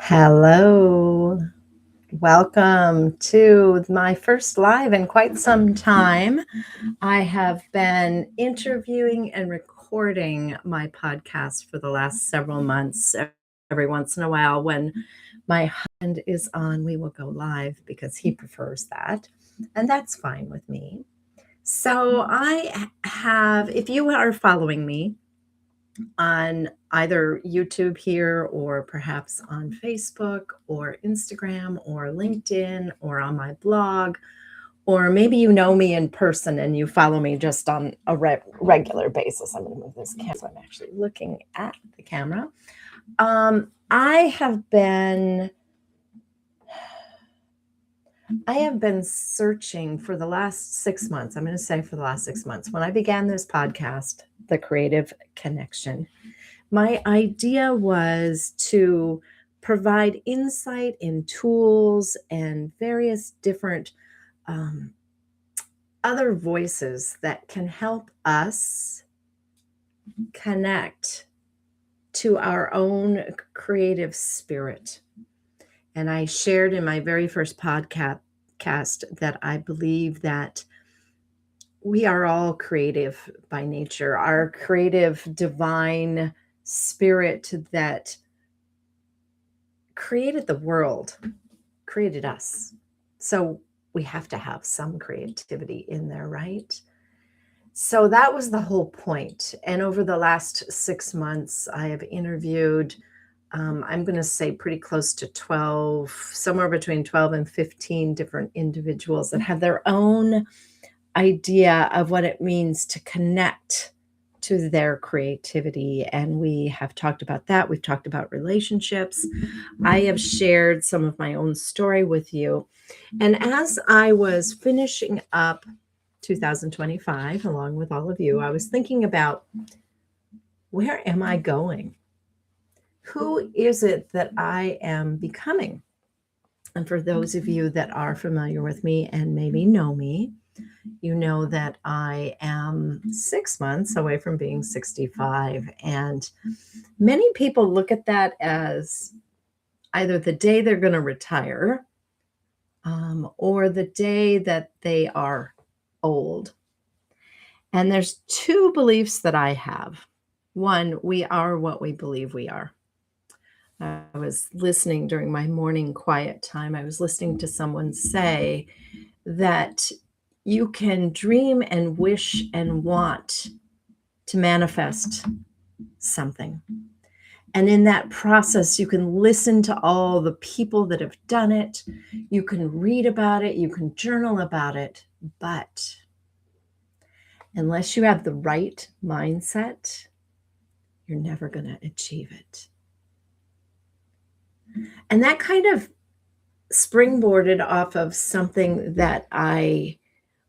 Hello. Welcome to my first live in quite some time. I have been interviewing and recording my podcast for the last several months. Every once in a while, when my husband is on, we will go live because he prefers that. And that's fine with me. So, if you are following me, on either YouTube here or perhaps on Facebook or Instagram or LinkedIn or on my blog, or maybe you know me in person and you follow me just on a regular basis. I'm going to move this camera so I'm actually looking at the camera. I have been searching for the last 6 months. I'm going to say for the last 6 months. When I began this podcast, The Creative Connection, my idea was to provide insight and tools and various different other voices that can help us connect to our own creative spirit. And I shared in my very first podcast that I believe that we are all creative by nature. Our creative divine spirit that created the world, created us. So we have to have some creativity in there, right? So that was the whole point. And over the last 6 months, I have interviewed, I'm going to say pretty close to 12, somewhere between 12 and 15 different individuals that have their own idea of what it means to connect to their creativity. And we have talked about that. We've talked about relationships. I have shared some of my own story with you. And as I was finishing up 2025, along with all of you, I was thinking about, where am I going? Who is it that I am becoming? And for those of you that are familiar with me and maybe know me, you know that I am 6 months away from being 65. And many people look at that as either the day they're going to retire or the day that they are old. And there's two beliefs that I have. One, we are what we believe we are. I was listening during my morning quiet time. I was listening to someone say that you can dream and wish and want to manifest something. And in that process, you can listen to all the people that have done it. You can read about it. You can journal about it. But unless you have the right mindset, you're never going to achieve it. And that kind of springboarded off of something that I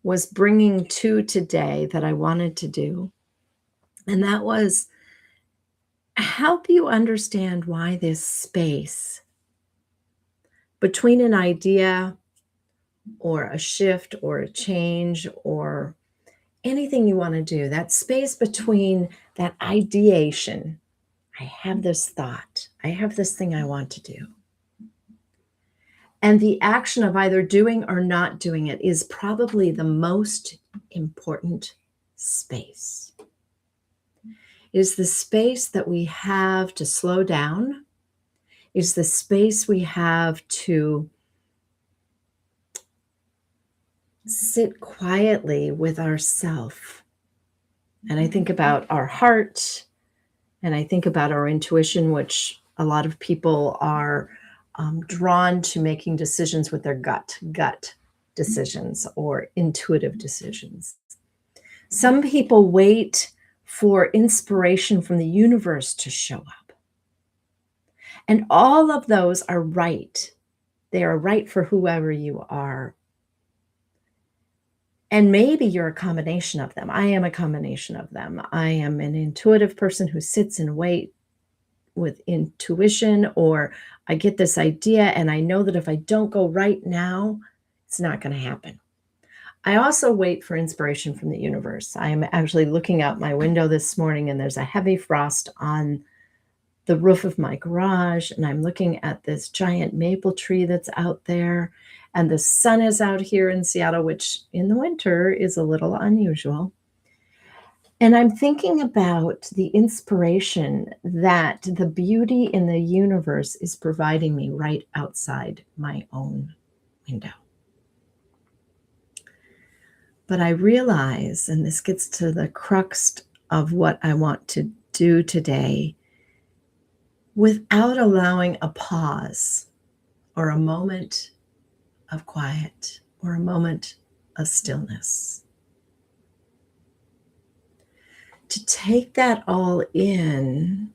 was bringing to today that I wanted to do. And that was help you understand why this space between an idea or a shift or a change or anything you want to do, that space between that ideation, I have this thought, I have this thing I want to do, and the action of either doing or not doing it is probably the most important space. It is the space that we have to slow down. It is the space we have to sit quietly with ourself. And I think about our heart, and I think about our intuition, which a lot of people are drawn to making decisions with their gut decisions or intuitive decisions. Some people wait for inspiration from the universe to show up. And all of those are right. They are right for whoever you are. And maybe you're a combination of them. I am a combination of them. I am an intuitive person who sits and waits with intuition, or I get this idea and I know that if I don't go right now, it's not going to happen. I also wait for inspiration from the universe. I am actually looking out my window this morning and there's a heavy frost on the roof of my garage, and I'm looking at this giant maple tree that's out there, and the sun is out here in Seattle, which in the winter is a little unusual. And I'm thinking about the inspiration that the beauty in the universe is providing me right outside my own window. But I realize, and this gets to the crux of what I want to do today, without allowing a pause or a moment of quiet or a moment of stillness, to take that all in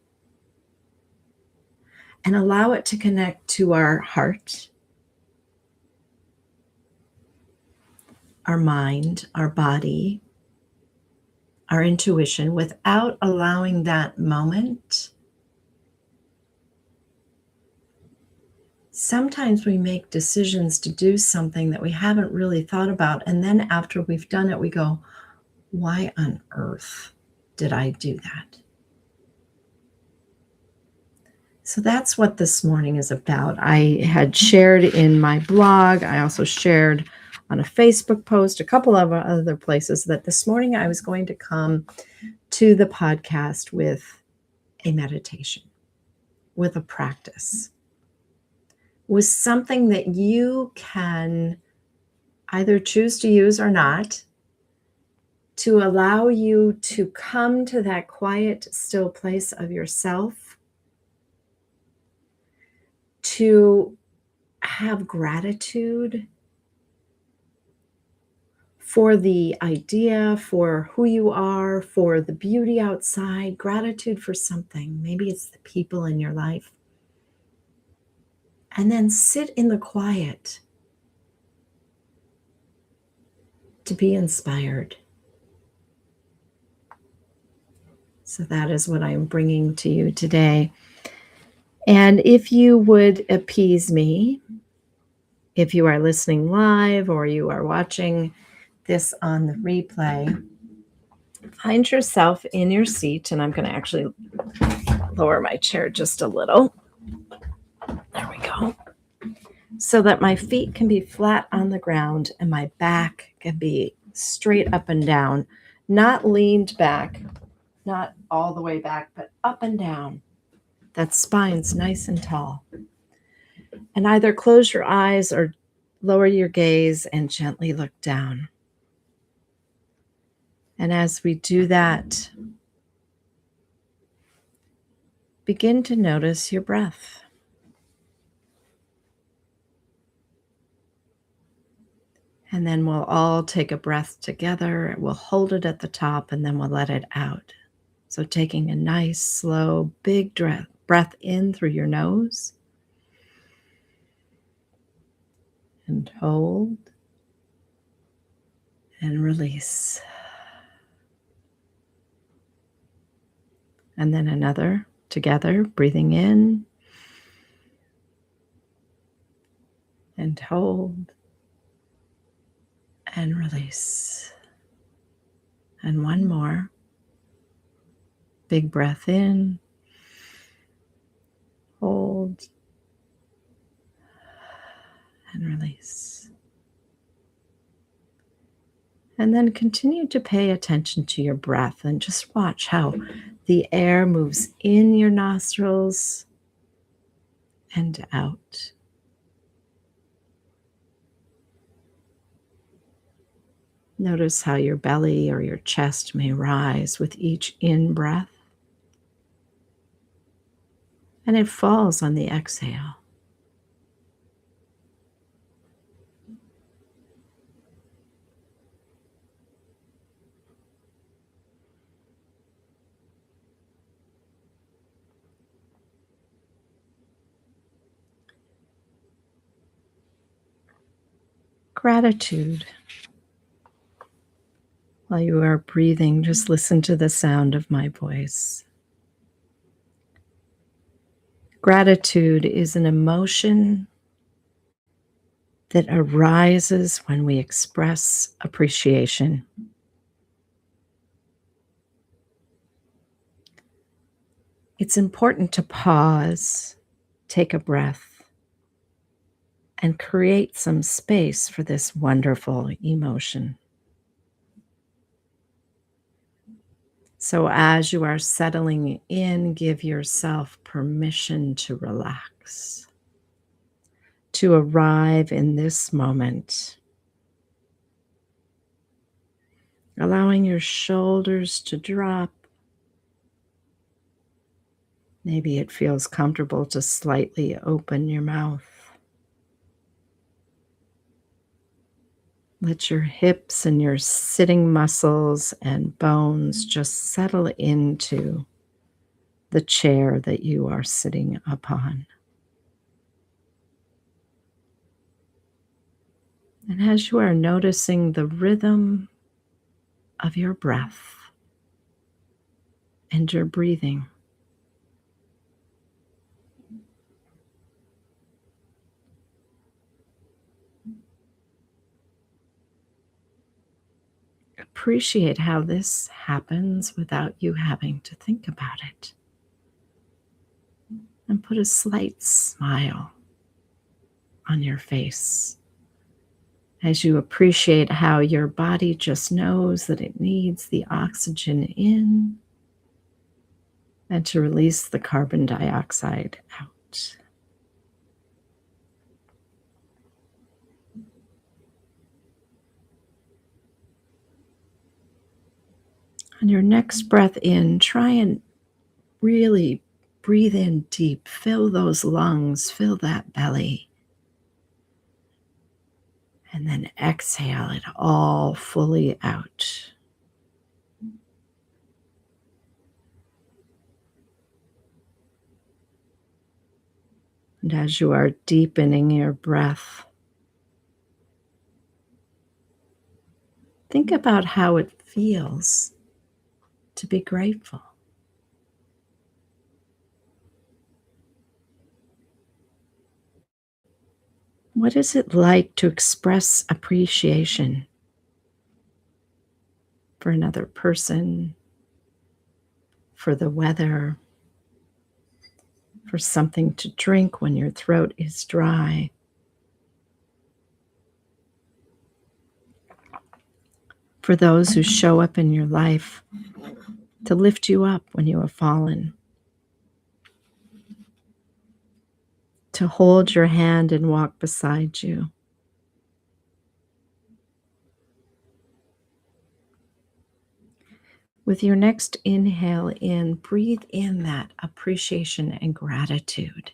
and allow it to connect to our heart, our mind, our body, our intuition, without allowing that moment. Sometimes we make decisions to do something that we haven't really thought about, and then after we've done it, we go, why on earth did I do that? So that's what this morning is about. I had shared in my blog, I also shared on a Facebook post, a couple of other places, that this morning I was going to come to the podcast with a meditation, with a practice, with something that you can either choose to use or not, to allow you to come to that quiet, still place of yourself, to have gratitude for the idea, for who you are, for the beauty outside, gratitude for something. Maybe it's the people in your life. And then sit in the quiet to be inspired. So that is what I'm bringing to you today. And if you would appease me, if you are listening live or you are watching this on the replay, find yourself in your seat, and I'm going to actually lower my chair just a little. There we go. So that my feet can be flat on the ground and my back can be straight up and down, not leaned back, not all the way back, but up and down. That spine's nice and tall. And either close your eyes or lower your gaze and gently look down. And as we do that, begin to notice your breath. And then we'll all take a breath together. We'll hold it at the top and then we'll let it out. So taking a nice, slow, big breath in through your nose. And hold. And release. And then another together, breathing in. And hold. And release. And one more. Big breath in. Hold. And release. And then continue to pay attention to your breath and just watch how the air moves in your nostrils and out. Notice how your belly or your chest may rise with each in-breath, and it falls on the exhale. Gratitude. While you are breathing, just listen to the sound of my voice. Gratitude is an emotion that arises when we express appreciation. It's important to pause, take a breath, and create some space for this wonderful emotion. So, as you are settling in, give yourself permission to relax, to arrive in this moment, allowing your shoulders to drop. Maybe it feels comfortable to slightly open your mouth. Let your hips and your sitting muscles and bones just settle into the chair that you are sitting upon. And as you are noticing the rhythm of your breath and your breathing, appreciate how this happens without you having to think about it. And put a slight smile on your face as you appreciate how your body just knows that it needs the oxygen in and to release the carbon dioxide out. On your next breath in, try and really breathe in deep. Fill those lungs, fill that belly. And then exhale it all fully out. And as you are deepening your breath, think about how it feels to be grateful. What is it like to express appreciation for another person, for the weather, for something to drink when your throat is dry, for those who show up in your life to lift you up when you have fallen, to hold your hand and walk beside you. With your next inhale in, breathe in that appreciation and gratitude.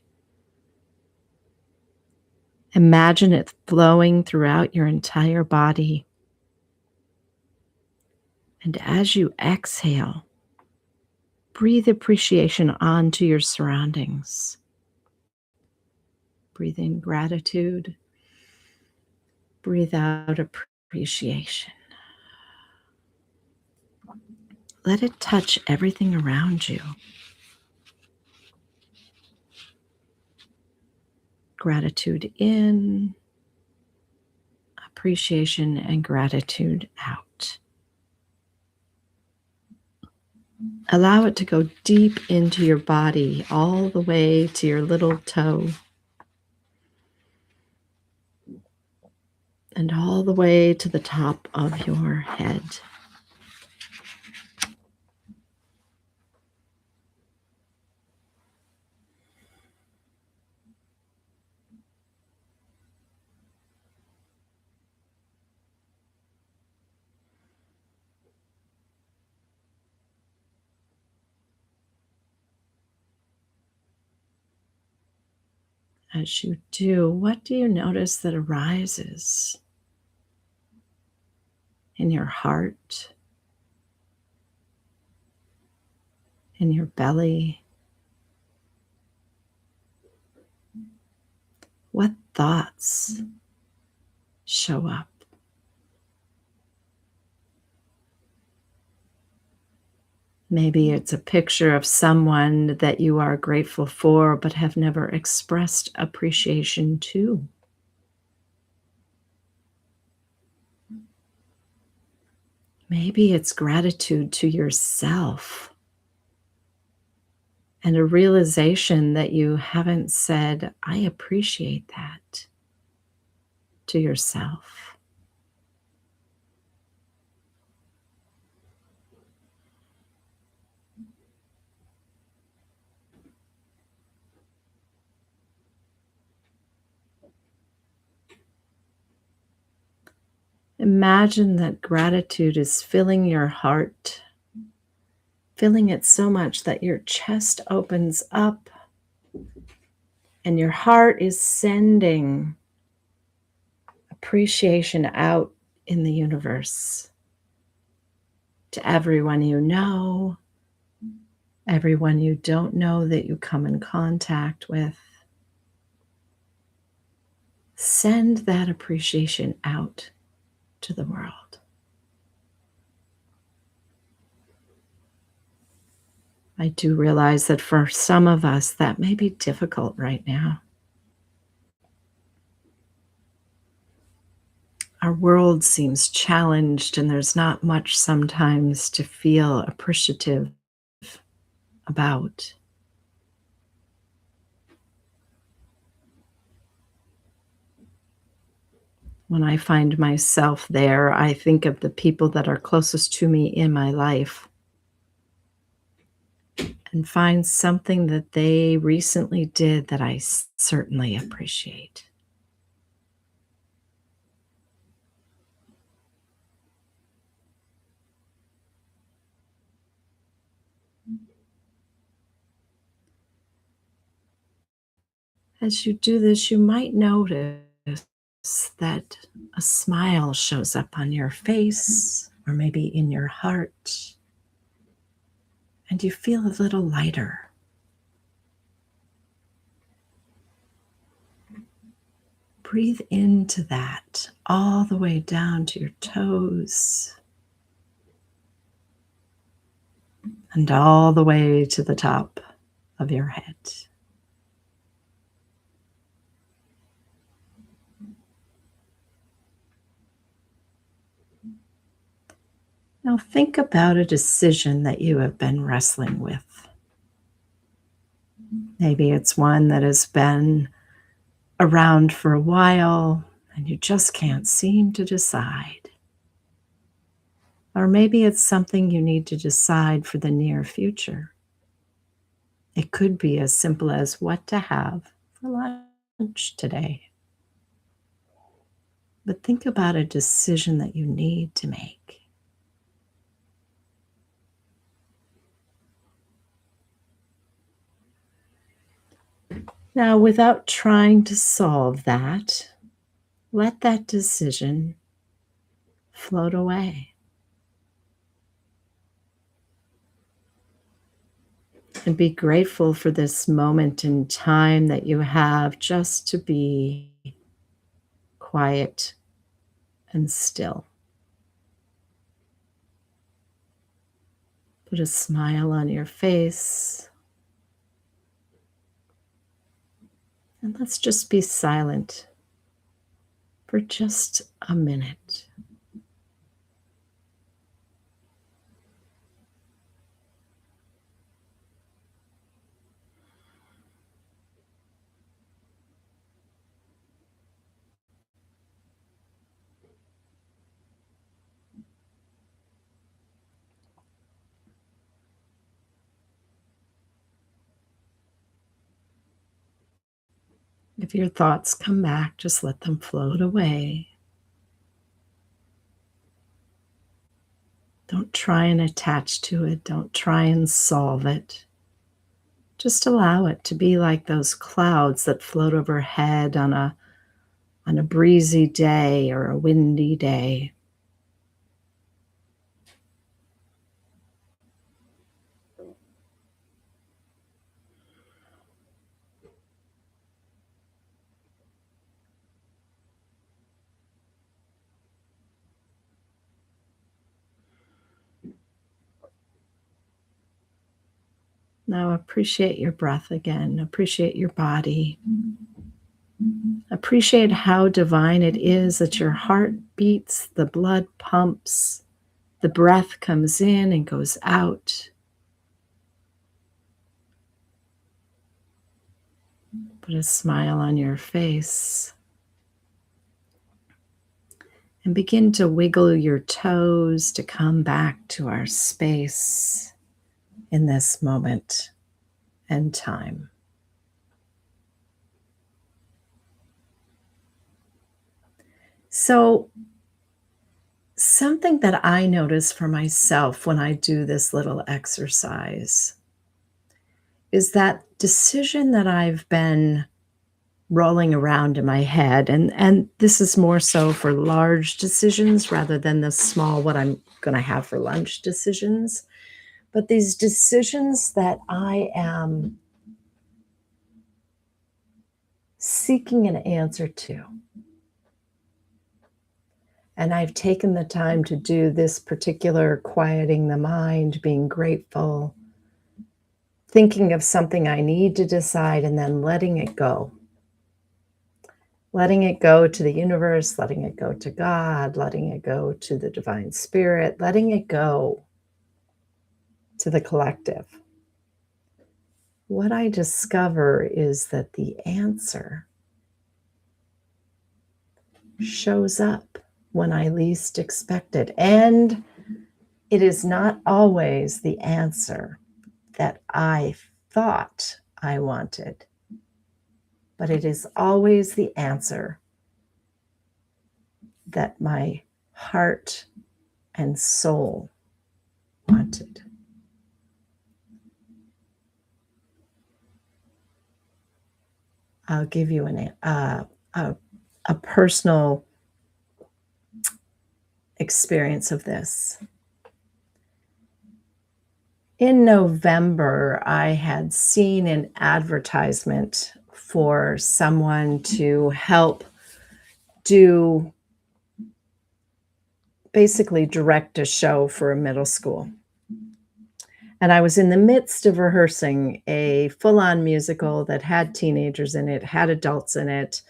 Imagine it flowing throughout your entire body. And as you exhale, breathe appreciation onto your surroundings. Breathe in gratitude. Breathe out appreciation. Let it touch everything around you. Gratitude in, appreciation and gratitude out. Allow it to go deep into your body, all the way to your little toe, and all the way to the top of your head. As you do, what do you notice that arises in your heart, in your belly? What thoughts show up? Maybe it's a picture of someone that you are grateful for but have never expressed appreciation to. Maybe it's gratitude to yourself and a realization that you haven't said, I appreciate that to yourself. Imagine that gratitude is filling your heart, filling it so much that your chest opens up and your heart is sending appreciation out in the universe to everyone you know, everyone you don't know that you come in contact with. Send that appreciation out to the world. I do realize that for some of us, that may be difficult right now. Our world seems challenged, and there's not much sometimes to feel appreciative about. When I find myself there, I think of the people that are closest to me in my life and find something that they recently did that I certainly appreciate. As you do this, you might notice that a smile shows up on your face or maybe in your heart, and you feel a little lighter. Breathe into that all the way down to your toes and all the way to the top of your head. Now think about a decision that you have been wrestling with. Maybe it's one that has been around for a while and you just can't seem to decide. Or maybe it's something you need to decide for the near future. It could be as simple as what to have for lunch today. But think about a decision that you need to make. Now, without trying to solve that, let that decision float away. And be grateful for this moment in time that you have just to be quiet and still. Put a smile on your face. And let's just be silent for just a minute. If your thoughts come back, just let them float away. Don't try and attach to it. Don't try and solve it. Just allow it to be like those clouds that float overhead on a breezy day or a windy day. Now appreciate your breath again. Appreciate your body. Appreciate how divine it is that your heart beats, the blood pumps, the breath comes in and goes out. Put a smile on your face. And begin to wiggle your toes to come back to our space in this moment and time. So, something that I notice for myself when I do this little exercise is that decision that I've been rolling around in my head, and this is more so for large decisions rather than the small what I'm going to have for lunch decisions, but these decisions that I am seeking an answer to. And I've taken the time to do this particular quieting the mind, being grateful, thinking of something I need to decide, and then letting it go. Letting it go to the universe, letting it go to God, letting it go to the divine spirit, letting it go to the collective. What I discover is that the answer shows up when I least expect it. And it is not always the answer that I thought I wanted, but it is always the answer that my heart and soul wanted. I'll give you a personal experience of this. In November, I had seen an advertisement for someone to help do basically direct a show for a middle school. And I was in the midst of rehearsing a full-on musical that had teenagers in it, had adults in it,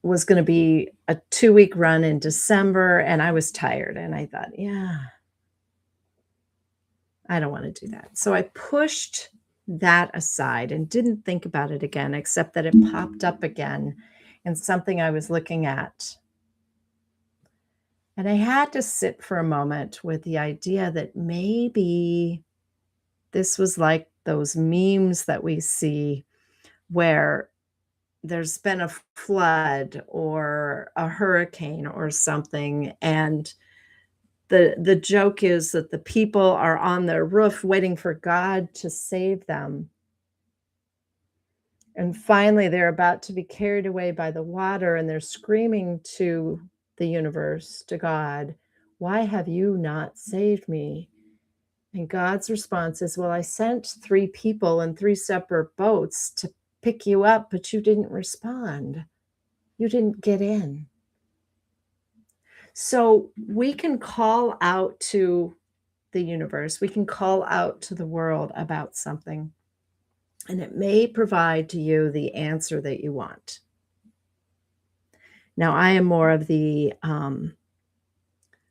was going to be a 2-week run in December, and I was tired. And I thought, yeah, I don't want to do that. So I pushed that aside and didn't think about it again, except that it popped up again in something I was looking at. And I had to sit for a moment with the idea that maybe this was like those memes that we see where there's been a flood or a hurricane or something, and the joke is that the people are on their roof waiting for God to save them. And finally, they're about to be carried away by the water, and they're screaming to the universe, to God, "Why have you not saved me?" And God's response is, "Well, I sent 3 people in 3 separate boats to pick you up, but you didn't respond. You didn't get in." So we can call out to the universe, we can call out to the world about something, and it may provide to you the answer that you want. Now, I am more of the,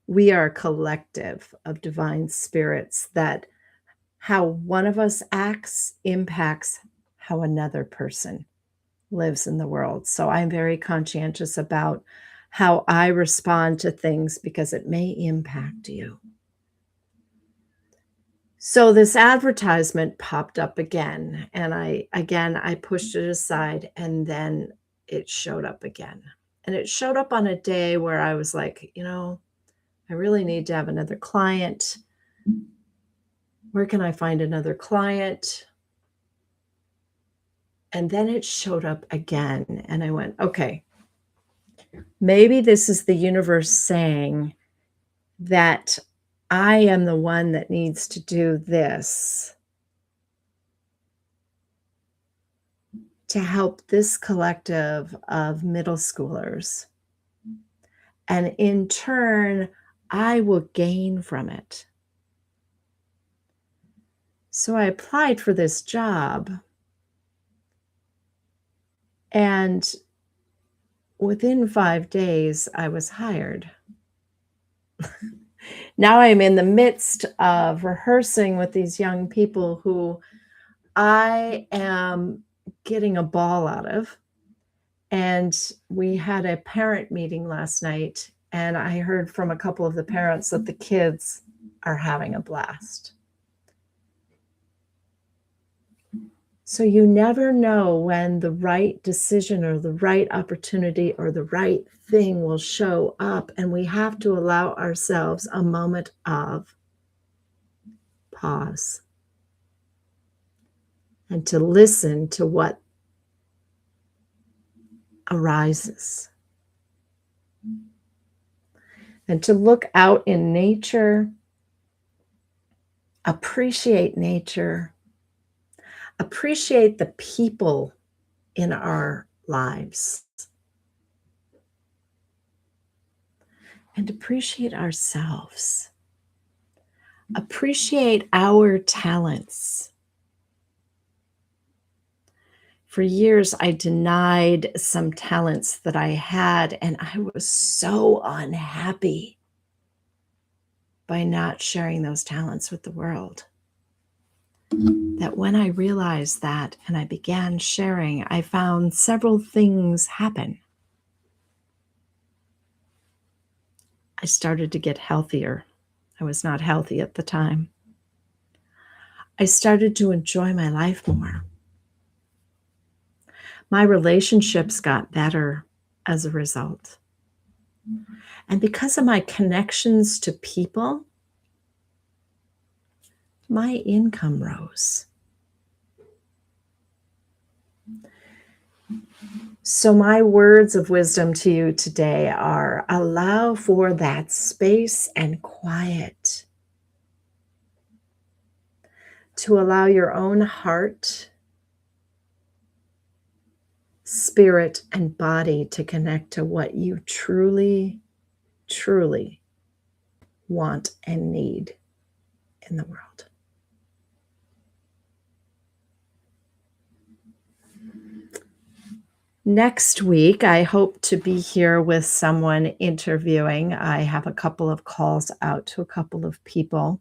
we are a collective of divine spirits that how one of us acts impacts how another person lives in the world. So I'm very conscientious about how I respond to things because it may impact you. So this advertisement popped up again, and I pushed it aside, and then it showed up again. And it showed up on a day where I was like, I really need to have another client. Where can I find another client? And then it showed up again, and I went, okay, maybe this is the universe saying that I am the one that needs to do this to help this collective of middle schoolers. And in turn, I will gain from it. So I applied for this job. And within 5 days, I was hired. Now I'm in the midst of rehearsing with these young people who I am getting a ball out of. And we had a parent meeting last night, and I heard from a couple of the parents that the kids are having a blast. So you never know when the right decision or the right opportunity or the right thing will show up, and we have to allow ourselves a moment of pause and to listen to what arises and to look out in nature, appreciate nature, appreciate the people in our lives, and appreciate ourselves. Appreciate our talents. For years, I denied some talents that I had, and I was so unhappy by not sharing those talents with the world. That when I realized that and I began sharing, I found several things happen. I started to get healthier. I was not healthy at the time. I started to enjoy my life more. My relationships got better as a result. And because of my connections to people, my income rose. So my words of wisdom to you today are: allow for that space and quiet to allow your own heart, spirit, and body to connect to what you truly, truly want and need in the world. Next week, I hope to be here with someone interviewing. I have a couple of calls out to a couple of people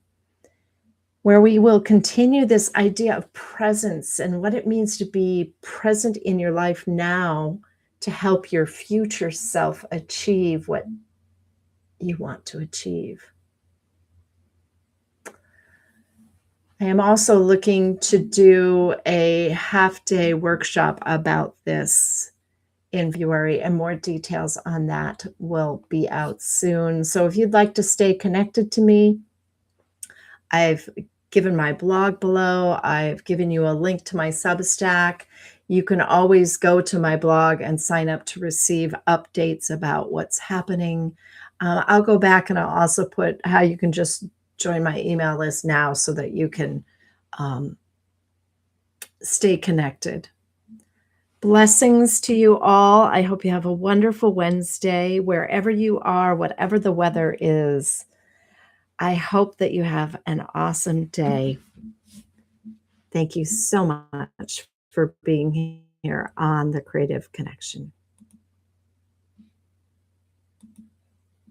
where we will continue this idea of presence and what it means to be present in your life now to help your future self achieve what you want to achieve. I am also looking to do a half-day workshop about this in February, and more details on that will be out soon. So if you'd like to stay connected to me, I've given my blog below. I've given you a link to my Substack. You can always go to my blog and sign up to receive updates about what's happening. I'll go back and I'll also put how you can just join my email list now so that you can stay connected. Blessings to you all. I hope you have a wonderful Wednesday, wherever you are, whatever the weather is. I hope that you have an awesome day. Thank you so much for being here on The Creative Connection.